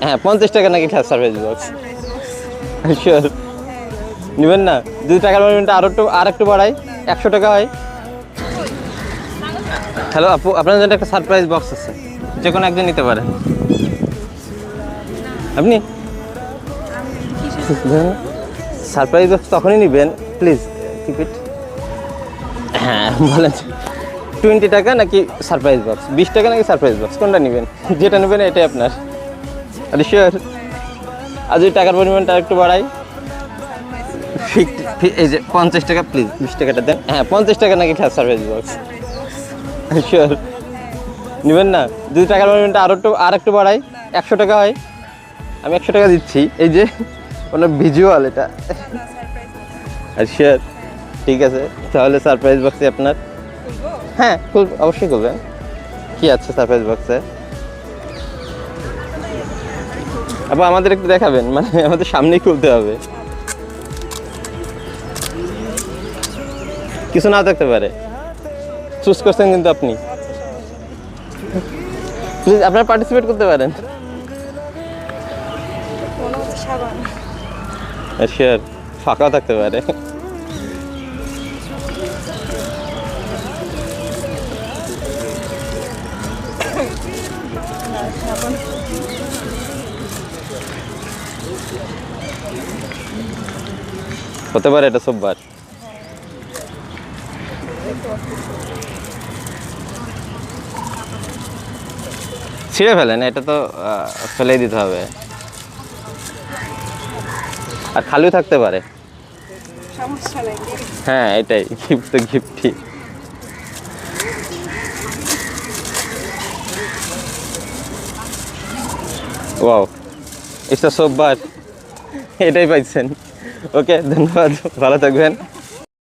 হ্যাঁ 50 টাকা নাকি সারপ্রাইজ বক্স। শিওর নেবেন না? যদি টাকার পরিমাণটা আর একটু বাড়াই 100 টাকা হয়। হ্যালো আপু, আপনার জন্য একটা সারপ্রাইজ বক্স আছে, যে কোনো একজন নিতে পারেন। আপনি সারপ্রাইজ বক্স তখনই নেবেন, প্লিজ কিপ ইট। হ্যাঁ বলেন, 20 টাকা নাকি সারপ্রাইজ বক্স, 20 টাকা নাকি সারপ্রাইজ বক্স, কোনটা নেবেন? যেটা নেবেন এটাই আপনার। আরে শিওর? আর যদি টাকার পরিমাণটা একটু বাড়াই, এই যে 50 টাকা, প্লিজ 20 টাকাটা দেন। হ্যাঁ 50 টাকা নাকি সারপ্রাইজ বক্স। শিওর নেবেন না? যদি টাকার পরিমাণটা আর একটু বাড়াই 100 টাকা হয়, আমি 100 টাকা দিচ্ছি। এই যে ওনার ভিজুয়াল এটা। আর শিওর? ঠিক আছে, তাহলে সারপ্রাইজ বক্সে আপনার। হ্যাঁ অবশ্যই করবেন। কি আছে সারপ্রাইজ বক্সে? আবার আমাদের একটু দেখাবেন, মানে আমাদের সামনেই খুলতে হবে, কিছু না থাকতে পারে। চুজ করছেন কিন্তু আপনি, প্লিজ আপনারা পার্টিসিপেট করতে পারেন। শিওর ফাঁকাও থাকতে পারে। হতে পারে এটা সববার। ছিঁড়ে ফেলেন, এটা তো ফেলেই দিতে হবে। আর খালিও থাকতে পারে। হ্যাঁ এটাই গিফট, তো গিফটই। ওয়াও, এটা সববার, এটাই পাইছেন। ওকে ধন্যবাদ, ভালো থাকবেন।